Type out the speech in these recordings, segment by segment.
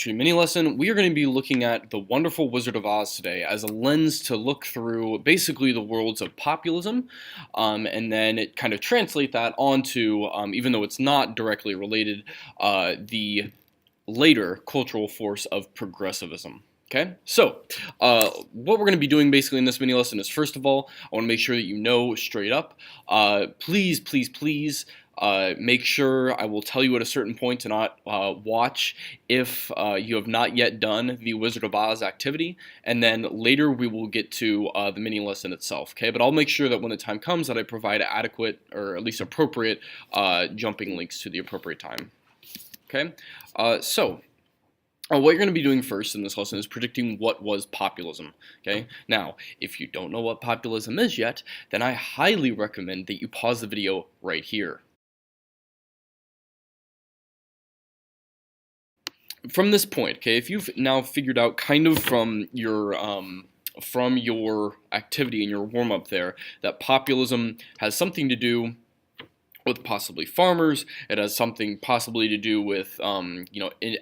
history mini lesson. We are going to be looking at the wonderful Wizard of Oz today as a lens to look through basically the worlds of populism, and then it kind of translate that onto, even though it's not directly related, the later cultural force of progressivism. Okay, so what we're going to be doing basically in this mini lesson is, first of all, I want to make sure that you know straight up, please, make sure I will tell you at a certain point to not watch if you have not yet done the Wizard of Oz activity, and then later we will get to the mini lesson itself, okay? But I'll make sure that when the time comes that I provide adequate, or at least appropriate, jumping links to the appropriate time, okay? What you're going to be doing first in this lesson is predicting what was populism, okay? Now, if you don't know what populism is yet, then I highly recommend that you pause the video right here. From this point, okay, if you've now figured out kind of from your activity and your warm-up there that populism has something to do with possibly farmers, it has something possibly to do with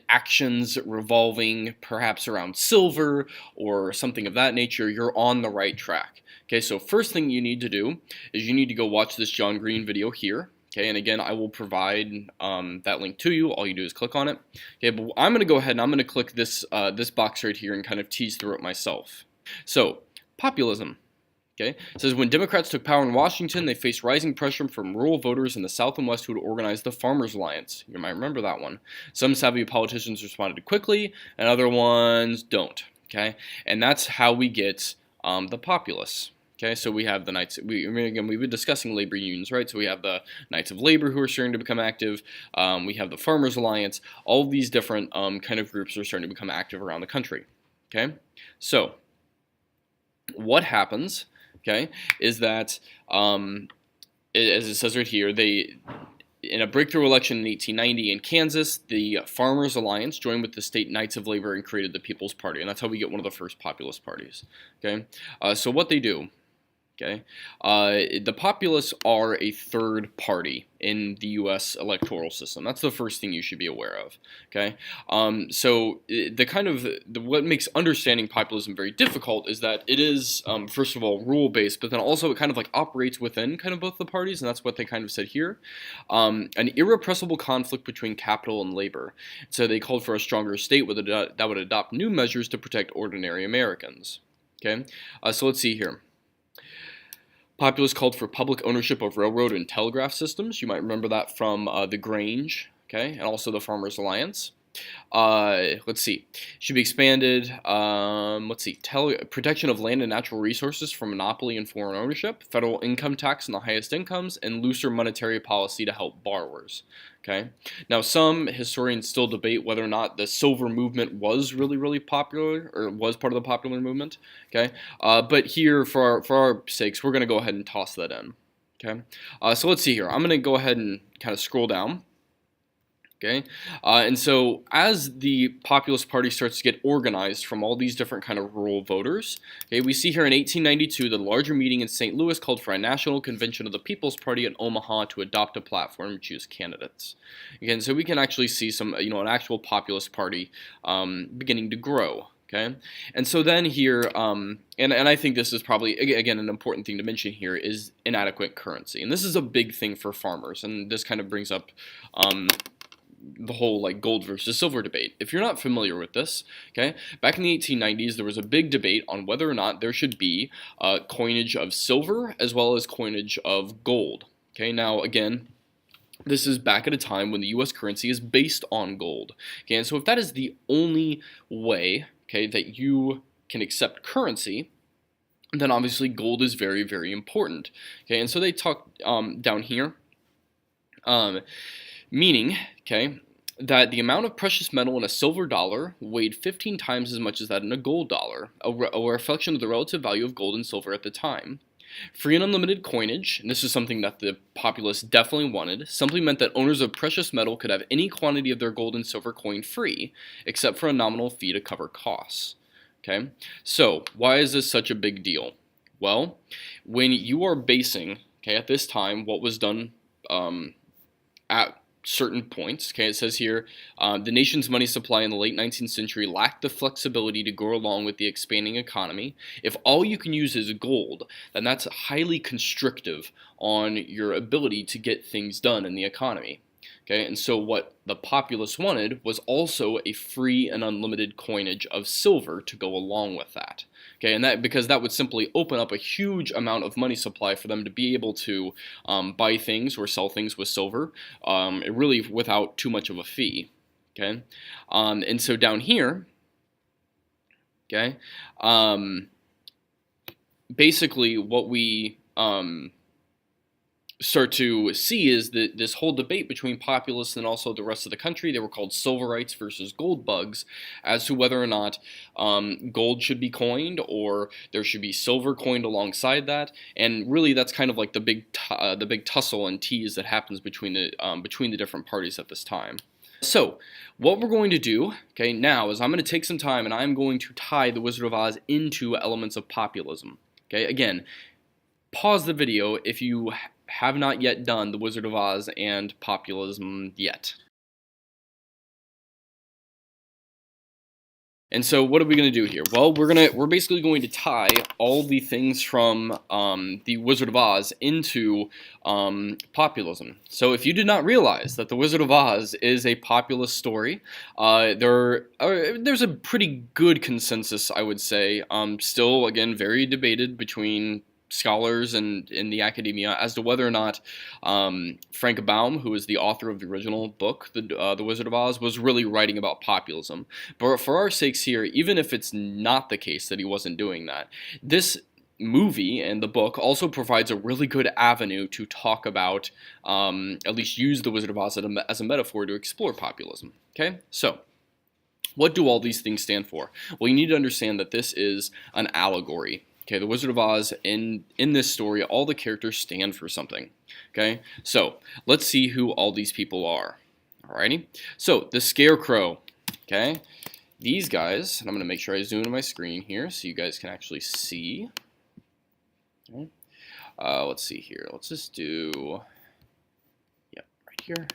actions revolving perhaps around silver or something of that nature, you're on the right track. Okay, so first thing you need to do is you need to go watch this John Green video here. Okay, and again, I will provide that link to you. All you do is click on it. Okay, but I'm going to go ahead and I'm going to click this this box right here and kind of tease through it myself. So, populism. Okay, it says when Democrats took power in Washington, they faced rising pressure from rural voters in the South and West who had organized the Farmers Alliance. You might remember that one. Some savvy politicians responded quickly, and other ones don't. Okay, and that's how we get the populists. Okay, so we have the Knights. We've been discussing labor unions, right? So we have the Knights of Labor who are starting to become active. We have the Farmers Alliance. All of these different kind of groups are starting to become active around the country. Okay, so what happens? Okay, is that as it says right here, in a breakthrough election in 1890 in Kansas, the Farmers Alliance joined with the state Knights of Labor and created the People's Party, and that's how we get one of the first populist parties. Okay, so what they do. Okay, the populists are a third party in the U.S. electoral system. That's the first thing you should be aware of. Okay, so what makes understanding populism very difficult is that it is first of all rule based, but then also it kind of like operates within kind of both the parties, and that's what they kind of said here. An irrepressible conflict between capital and labor. So they called for a stronger state that would adopt new measures to protect ordinary Americans. Okay, so let's see here. Populists called for public ownership of railroad and telegraph systems. You might remember that from the Grange, okay, and also the Farmers Alliance. Let's see. Should be expanded. Let's see. Protection of land and natural resources from monopoly and foreign ownership. Federal income tax on the highest incomes, and looser monetary policy to help borrowers. Okay. Now, some historians still debate whether or not the silver movement was really popular or was part of the popular movement. Okay. But here, for our sakes, we're going to go ahead and toss that in. Okay. So let's see here. I'm going to go ahead and kind of scroll down. Okay, and so as the Populist Party starts to get organized from all these different kind of rural voters, okay, we see here in 1892 the larger meeting in St. Louis called for a national convention of the People's Party in Omaha to adopt a platform and choose candidates. Again, so we can actually see some, an actual populist party beginning to grow. Okay, and so then here, and I think this is probably, again, an important thing to mention here is inadequate currency. And this is a big thing for farmers, and this kind of brings up the whole like gold versus silver debate. If you're not familiar with this, okay, back in the 1890s there was a big debate on whether or not there should be coinage of silver as well as coinage of gold. Okay, now again, this is back at a time when the U.S. currency is based on gold. Okay, and so if that is the only way, okay, that you can accept currency, then obviously gold is very important. Okay, and so they talk down here. Meaning, okay, that the amount of precious metal in a silver dollar weighed 15 times as much as that in a gold dollar, a reflection of the relative value of gold and silver at the time. Free and unlimited coinage, and this is something that the populists definitely wanted, simply meant that owners of precious metal could have any quantity of their gold and silver coin free, except for a nominal fee to cover costs. Okay, so why is this such a big deal? Well, when you are basing, okay, at this time, what was done certain points. Okay, it says here, the nation's money supply in the late 19th century lacked the flexibility to go along with the expanding economy. If all you can use is gold, then that's highly constrictive on your ability to get things done in the economy. Okay, and so what the populace wanted was also a free and unlimited coinage of silver to go along with that. Okay, and that because that would simply open up a huge amount of money supply for them to be able to buy things or sell things with silver, really without too much of a fee. Okay, and so down here, okay, basically what we start to see is that this whole debate between populists and also the rest of the country, they were called silverites versus gold bugs, as to whether or not gold should be coined or there should be silver coined alongside that. And really, that's kind of like the big tussle and tease that happens between the different parties at this time. So what we're going to do, okay, now is I'm going to take some time and I'm going to tie the Wizard of Oz into elements of populism. Okay, again, pause the video if you have not yet done the Wizard of Oz and populism yet. And so what are we going to do here? Well, we're basically going to tie all the things from the Wizard of Oz into populism. So if you did not realize that the Wizard of Oz is a populist story, there's a pretty good consensus, I would say. Still, again, very debated between scholars and in the academia as to whether or not Frank Baum, who is the author of the original book, The Wizard of Oz, was really writing about populism. But for our sakes here, even if it's not the case that he wasn't doing that, this movie and the book also provides a really good avenue to talk about, at least use The Wizard of Oz as a metaphor to explore populism. Okay, so what do all these things stand for? Well, you need to understand that this is an allegory. Okay, the Wizard of Oz, in this story, all the characters stand for something. Okay, so let's see who all these people are. Alrighty, so the Scarecrow. Okay, these guys, and I'm going to make sure I zoom in my screen here so you guys can actually see. Okay. Let's see here. Let's just do, yep, right here.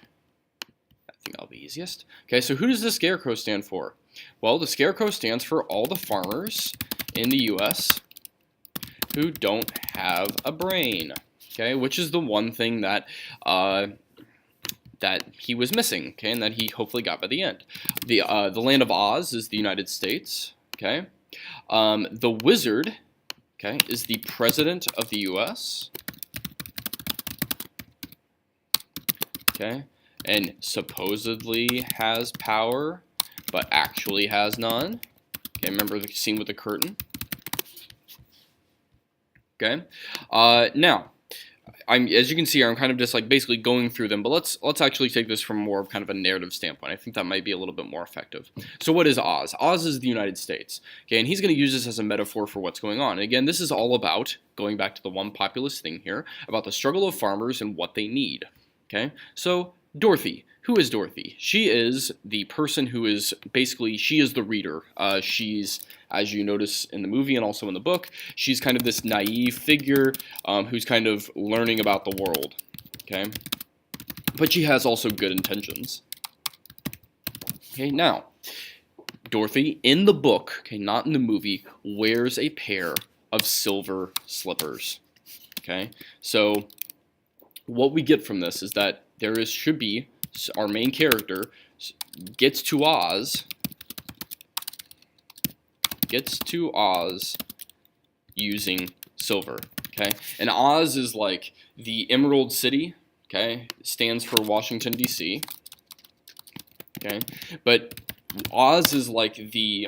I think that'll be easiest. Okay, so who does the Scarecrow stand for? Well, the Scarecrow stands for all the farmers in the U.S. who don't have a brain, okay, which is the one thing that that he was missing, okay, and that he hopefully got by the end. The land of Oz is the United States, okay. The Wizard, okay, is the president of the U.S., okay, and supposedly has power, but actually has none. Okay, remember the scene with the curtain? Okay, now, as you can see, I'm kind of just like basically going through them, but let's actually take this from more of kind of a narrative standpoint. I think that might be a little bit more effective. So what is Oz? Oz is the United States, okay, and he's going to use this as a metaphor for what's going on. And again, this is all about, going back to the one populist thing here, about the struggle of farmers and what they need, okay? So Dorothy. Who is Dorothy? She is the person who is basically, she is the reader. She's, as you notice in the movie and also in the book, she's kind of this naive figure who's kind of learning about the world, okay? But she has also good intentions. Okay, now, Dorothy, in the book, okay, not in the movie, wears a pair of silver slippers, okay? So what we get from this is that should be, our main character gets to Oz using silver, okay? And Oz is like the Emerald City, okay? It stands for Washington, D.C., okay? But Oz is like the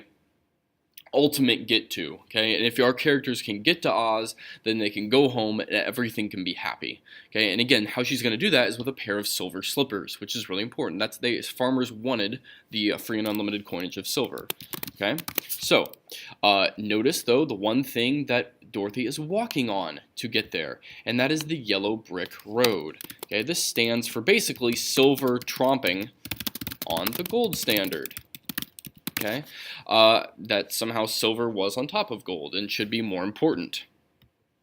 ultimate get to, okay? And if our characters can get to Oz, then they can go home and everything can be happy, okay? And again, how she's going to do that is with a pair of silver slippers, which is really important. Farmers wanted the free and unlimited coinage of silver, okay? So notice though the one thing that Dorothy is walking on to get there, and that is the yellow brick road, okay? This stands for basically silver tromping on the gold standard. Okay, that somehow silver was on top of gold and should be more important.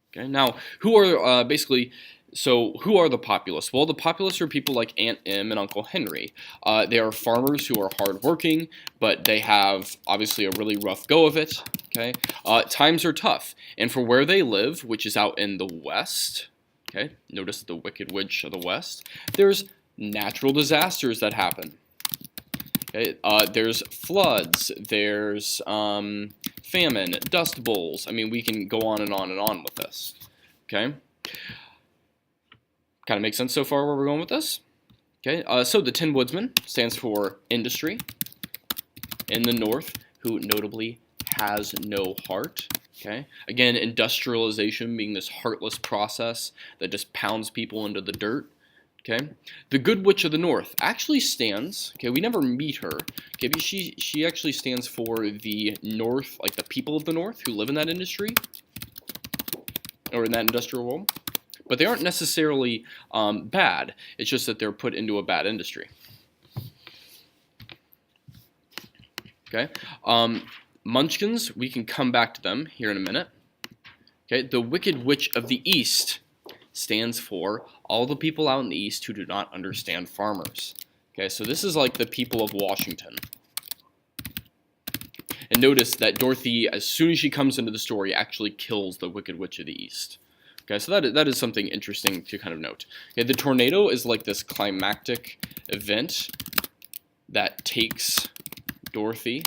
Okay, now who are basically So who are the populists? Well, the populists are people like Aunt Em and Uncle Henry. They are farmers who are hardworking, but they have obviously a really rough go of it. Okay, times are tough, and for where they live, which is out in the west. Okay, notice the Wicked Witch of the West. There's natural disasters that happen. Okay, there's floods. There's famine, dust bowls. I mean, we can go on and on and on with this. Okay. Kind of makes sense so far where we're going with this? Okay, so the Tin Woodsman stands for industry in the North, who notably has no heart. Okay, again, industrialization being this heartless process that just pounds people into the dirt. Okay, the Good Witch of the North actually stands. Okay, we never meet her. Okay, but she actually stands for the North, like the people of the North who live in that industry or in that industrial world. But they aren't necessarily bad. It's just that they're put into a bad industry. Okay, Munchkins, we can come back to them here in a minute. Okay, the Wicked Witch of the East stands for all the people out in the East who do not understand farmers. Okay, so this is like the people of Washington. And notice that Dorothy, as soon as she comes into the story, actually kills the Wicked Witch of the East. Okay, so that is something interesting to kind of note. Okay, the tornado is like this climactic event that takes Dorothy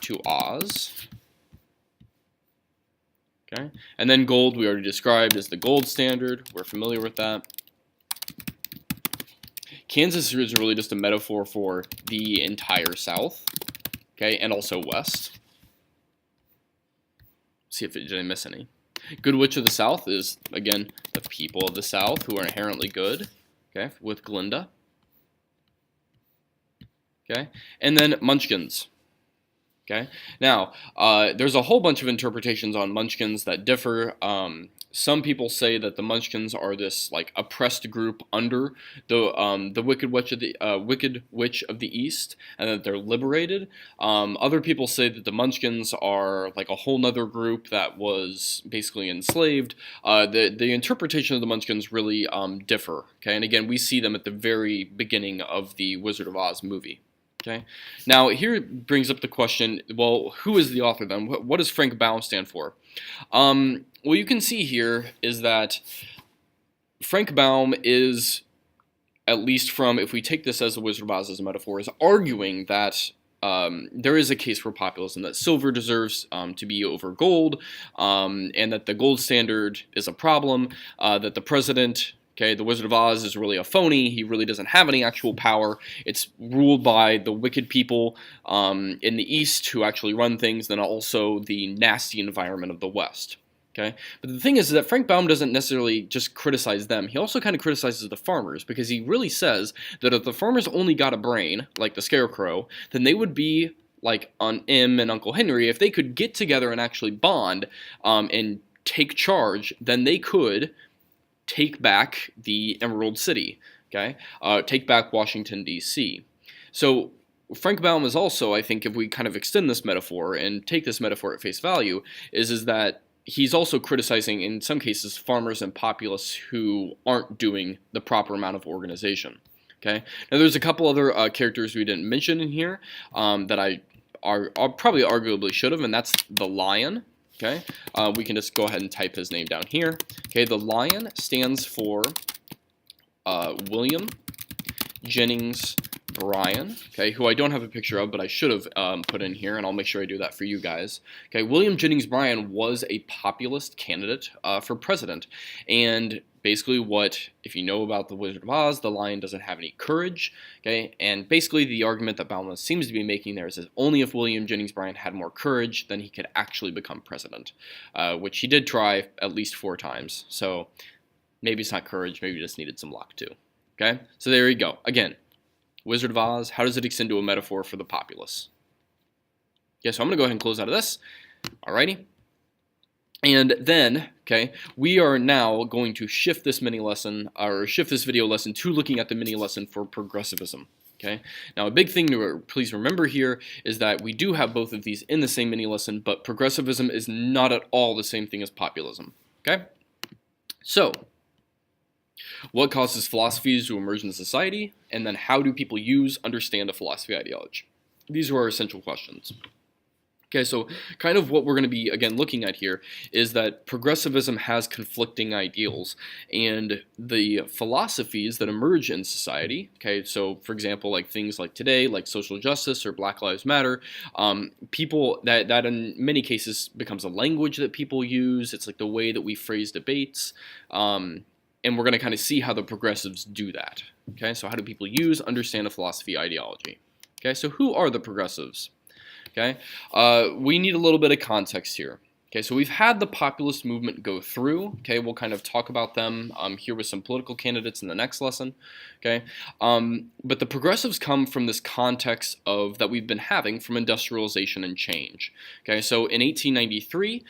to Oz. Okay, and then gold we already described as the gold standard. We're familiar with that. Kansas is really just a metaphor for the entire South. Okay, and also West. See if did I miss any. Good Witch of the South is, again, the people of the South who are inherently good, okay, with Glinda. Okay, and then Munchkins. Okay, now, there's a whole bunch of interpretations on Munchkins that differ. Some people say that the Munchkins are this like oppressed group under the Wicked Witch of the East, and that they're liberated. Other people say that the Munchkins are like a whole nother group that was basically enslaved. The interpretation of the Munchkins really differ. Okay, and again, we see them at the very beginning of the Wizard of Oz movie. Okay, now here brings up the question, well, who is the author then? What does Frank Baum stand for? What you can see here is that Frank Baum is, at least from, if we take this as the Wizard of Oz as a metaphor, is arguing that there is a case for populism, that silver deserves to be over gold, and that the gold standard is a problem, that the president, okay, the Wizard of Oz is really a phony. He really doesn't have any actual power. It's ruled by the wicked people in the East who actually run things, then also the nasty environment of the West. Okay, but the thing is that Frank Baum doesn't necessarily just criticize them. He also kind of criticizes the farmers, because he really says that if the farmers only got a brain, like the Scarecrow, then they would be like Aunt Em and Uncle Henry. If they could get together and actually bond and take charge, then they could take back the Emerald City, okay? Take back Washington, D.C. So Frank Baum is also, I think, if we kind of extend this metaphor and take this metaphor at face value, is that he's also criticizing, in some cases, farmers and populists who aren't doing the proper amount of organization, okay? Now, there's a couple other characters we didn't mention in here that I probably arguably should have, and that's the Lion. Okay, we can just go ahead and type his name down here. Okay, the Lion stands for William Jennings Bryan, okay, who I don't have a picture of, but I should have put in here, and I'll make sure I do that for you guys. Okay, William Jennings Bryan was a populist candidate for president, and basically if you know about the Wizard of Oz, the Lion doesn't have any courage, okay, and basically the argument that Baum seems to be making there is that only if William Jennings Bryan had more courage, then he could actually become president, which he did try at least 4 times, so maybe it's not courage, maybe he just needed some luck too, okay, so there you go, again, Wizard of Oz, how does it extend to a metaphor for the populace? Okay, so I'm going to go ahead and close out of this. Alrighty. And then, okay, we are now going to shift this mini lesson, or shift this video lesson to looking at the mini lesson for progressivism. Okay, now a big thing to please remember here is that we do have both of these in the same mini lesson, but progressivism is not at all the same thing as populism. Okay, so What causes philosophies to emerge in society? And then how do people understand a philosophy ideology? These are our essential questions. Okay, so kind of what we're going to be, again, looking at here is that progressivism has conflicting ideals, and the philosophies that emerge in society, okay, so for example, like things like today, like social justice or Black Lives Matter, people, that in many cases becomes a language that people use, it's like the way that we phrase debates, and we're going to kind of see how the progressives do that, okay, so how do people understand a philosophy ideology, okay, so who are the progressives? Okay, we need a little bit of context here. Okay, so we've had the populist movement go through. Okay, we'll kind of talk about them here with some political candidates in the next lesson. Okay, but the progressives come from this context of that we've been having from industrialization and change. Okay, so in 1893,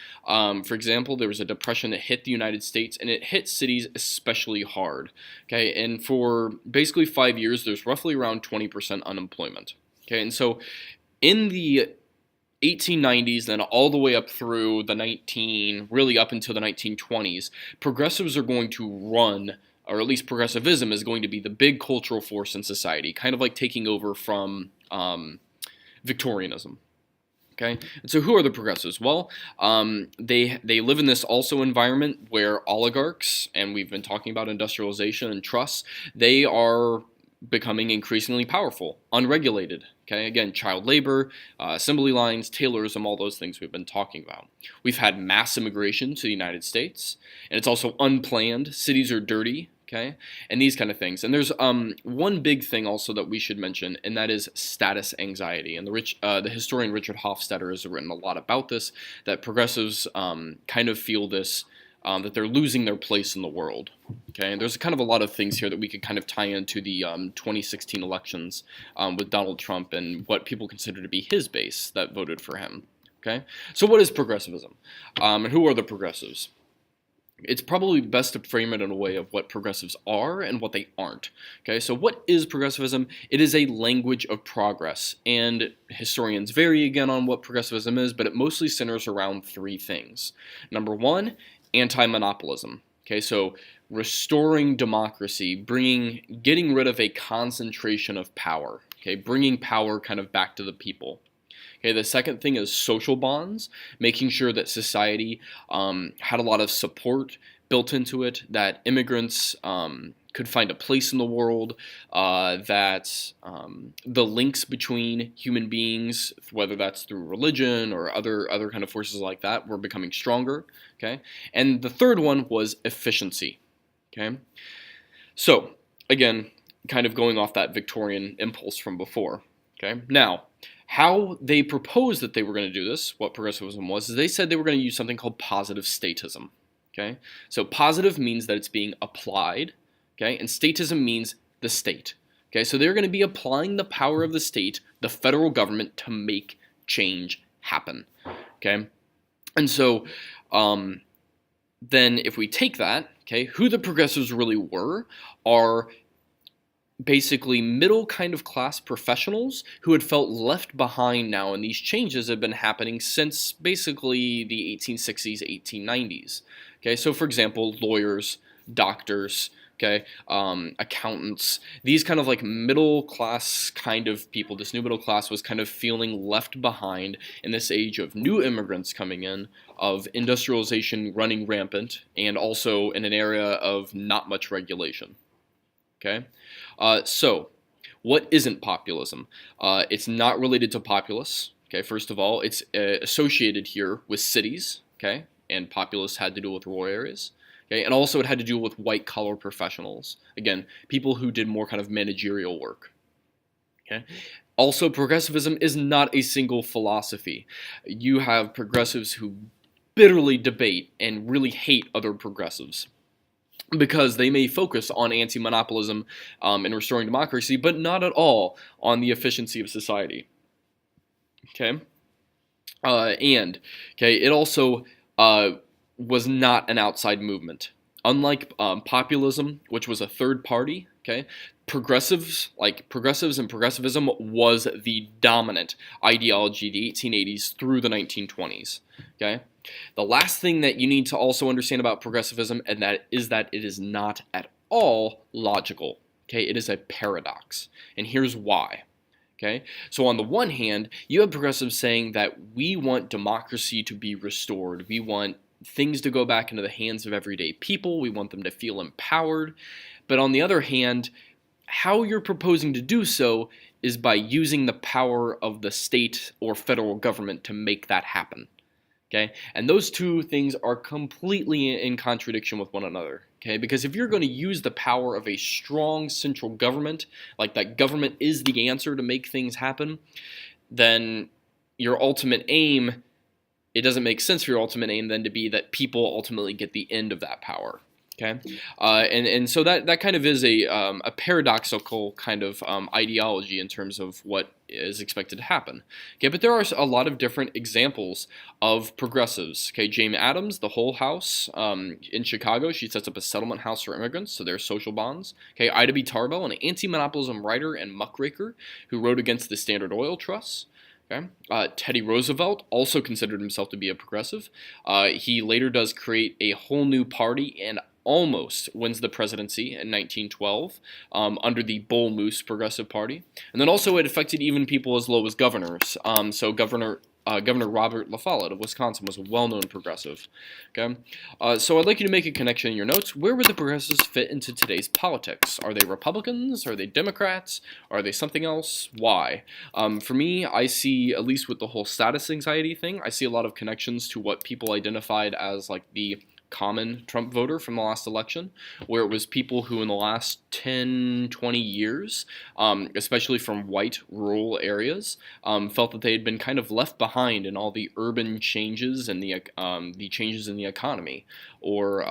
for example, there was a depression that hit the United States, and it hit cities especially hard. Okay, and for basically 5 years, there's roughly around 20% unemployment. Okay, and so in the 1890s, then all the way up through really up until the 1920s, progressives are going to run, or at least progressivism is going to be the big cultural force in society, kind of like taking over from Victorianism. Okay, and so who are the progressives? Well, they live in this also environment where oligarchs, and we've been talking about industrialization and trusts, they are becoming increasingly powerful, unregulated. Okay, again, child labor, assembly lines, Taylorism, all those things we've been talking about. We've had mass immigration to the United States, and it's also unplanned. Cities are dirty, okay, and these kind of things. And there's one big thing also that we should mention, and that is status anxiety. And the historian Richard Hofstadter has written a lot about this, that progressives kind of feel this, that they're losing their place in the world. Okay, and there's kind of a lot of things here that we could kind of tie into the 2016 elections with Donald Trump and what people consider to be his base that voted for him. Okay, so what is progressivism, and who are the progressives? It's probably best to frame it in a way of what progressives are and what they aren't. Okay, so what is progressivism? It is a language of progress, and historians vary again on what progressivism is, but it mostly centers around three things. Number one, anti-monopolism. Okay, so restoring democracy, getting rid of a concentration of power. Okay, bringing power kind of back to the people. Okay, the second thing is social bonds, making sure that society had a lot of support built into it, that immigrants could find a place in the world, that the links between human beings, whether that's through religion or other kind of forces like that, were becoming stronger. Okay, and the third one was efficiency. Okay, so again, kind of going off that Victorian impulse from before. Okay, now how they proposed that they were going to do this, what progressivism was, is they said they were going to use something called positive statism. Okay, so positive means that it's being applied. Okay, and statism means the state. Okay, so they're going to be applying the power of the state, the federal government, to make change happen. Okay, and so then if we take that, okay, who the progressives really were are basically middle kind of class professionals who had felt left behind now, and these changes have been happening since basically the 1860s, 1890s. Okay, so for example, lawyers, doctors, okay, accountants, these kind of like middle class kind of people, this new middle class was kind of feeling left behind in this age of new immigrants coming in, of industrialization running rampant, and also in an area of not much regulation. Okay, so what isn't populism? It's not related to populace. Okay, first of all, it's associated here with cities. Okay, and populace had to do with rural areas. Okay, and also it had to do with white-collar professionals. Again, people who did more kind of managerial work. Okay, also progressivism is not a single philosophy. You have progressives who bitterly debate and really hate other progressives, because they may focus on anti-monopolism and restoring democracy, but not at all on the efficiency of society. Okay, it also was not an outside movement. Unlike populism, which was a third party, okay, progressives and progressivism was the dominant ideology of the 1880s through the 1920s. Okay, the last thing that you need to also understand about progressivism, and that is that it is not at all logical. Okay, it is a paradox, and here's why. Okay, so on the one hand, you have progressives saying that we want democracy to be restored. We want things to go back into the hands of everyday people. We want them to feel empowered. But on the other hand, how you're proposing to do so is by using the power of the state or federal government to make that happen. Okay, and those two things are completely in contradiction with one another. Okay, because if you're going to use the power of a strong central government, like that government is the answer to make things happen, then your ultimate aim, it doesn't make sense for your ultimate aim then to be that people ultimately get the end of that power. Okay, and so that kind of is a paradoxical kind of ideology in terms of what is expected to happen. Okay, but there are a lot of different examples of progressives. Okay, Jane Addams, the Whole House in Chicago, she sets up a settlement house for immigrants, so there's social bonds. Okay, Ida B. Tarbell, an anti-monopolism writer and muckraker who wrote against the Standard Oil Trust. Okay. Teddy Roosevelt also considered himself to be a progressive. He later does create a whole new party and almost wins the presidency in 1912 under the Bull Moose Progressive Party. And then also it affected even people as low as governors. So Governor Robert La Follette of Wisconsin was a well-known progressive. Okay, so I'd like you to make a connection in your notes. Where would the progressives fit into today's politics? Are they Republicans? Are they Democrats? Are they something else? Why? For me, I see, at least with the whole status anxiety thing, I see a lot of connections to what people identified as like the common Trump voter from the last election, where it was people who in the last 10, 20 years, especially from white rural areas, felt that they had been kind of left behind in all the urban changes and the changes in the economy, or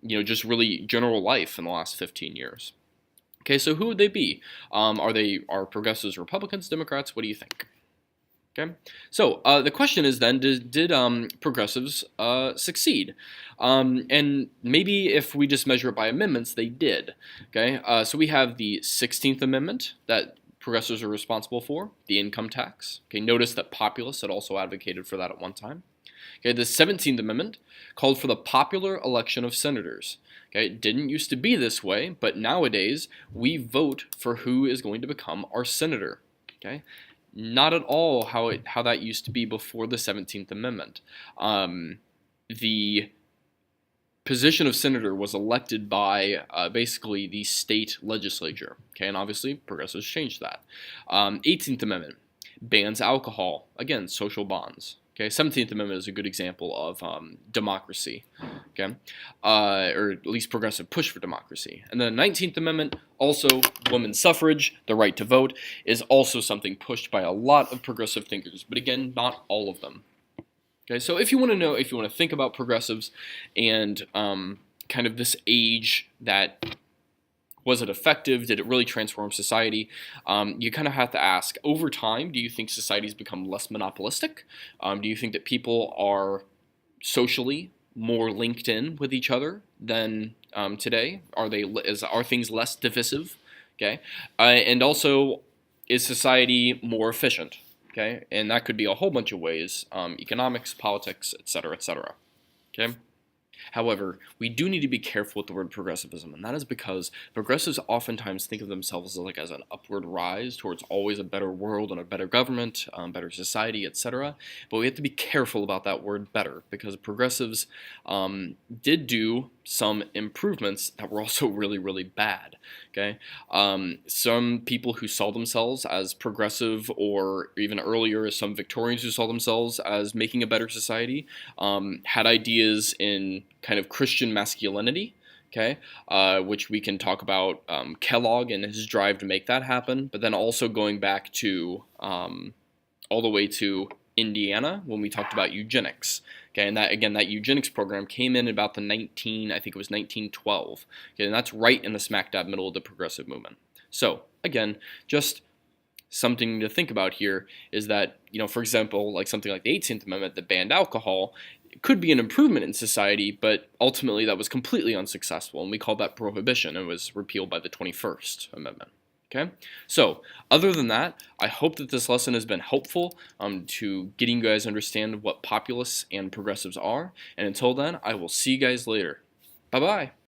just really general life in the last 15 years. Okay, so who would they be? Are progressives Republicans, Democrats? What do you think? Okay, so the question is then, did progressives succeed? And maybe if we just measure it by amendments, they did. Okay, so we have the 16th Amendment that progressives are responsible for, the income tax. Okay, notice that populists had also advocated for that at one time. Okay, the 17th Amendment called for the popular election of senators. Okay, it didn't used to be this way, but nowadays we vote for who is going to become our senator. Okay. Not at all how that used to be before the 17th Amendment. The position of senator was elected by basically the state legislature. Okay, and obviously progressives changed that. 18th Amendment bans alcohol. Again, social bonds. Okay, 17th Amendment is a good example of democracy, okay, or at least progressive push for democracy. And then the 19th Amendment, also women's suffrage, the right to vote, is also something pushed by a lot of progressive thinkers, but again, not all of them. Okay, so if you want to think about progressives and kind of this age that, was it effective? Did it really transform society? You kind of have to ask, over time, do you think society's become less monopolistic? Do you think that people are socially more linked in with each other than today? Are things less divisive? Okay, and also, is society more efficient? Okay, and that could be a whole bunch of ways: economics, politics, etc., etc. Okay. However, we do need to be careful with the word progressivism, and that is because progressives oftentimes think of themselves as an upward rise towards always a better world and a better government, better society, etc. But we have to be careful about that word better, because progressives did do some improvements that were also really, really bad. Okay, some people who saw themselves as progressive, or even earlier, some Victorians who saw themselves as making a better society, had ideas in kind of Christian masculinity. Okay, which we can talk about Kellogg and his drive to make that happen, but then also going back to all the way to Indiana when we talked about eugenics. Okay, and that eugenics program came in about I think it was 1912. Okay, and that's right in the smack dab middle of the progressive movement. So again, just something to think about here is that, for example, like something like the 18th Amendment that banned alcohol, it could be an improvement in society, but ultimately that was completely unsuccessful, and we called that prohibition. It was repealed by the 21st Amendment. Okay, so other than that, I hope that this lesson has been helpful to getting you guys understand what populists and progressives are. And until then, I will see you guys later. Bye-bye.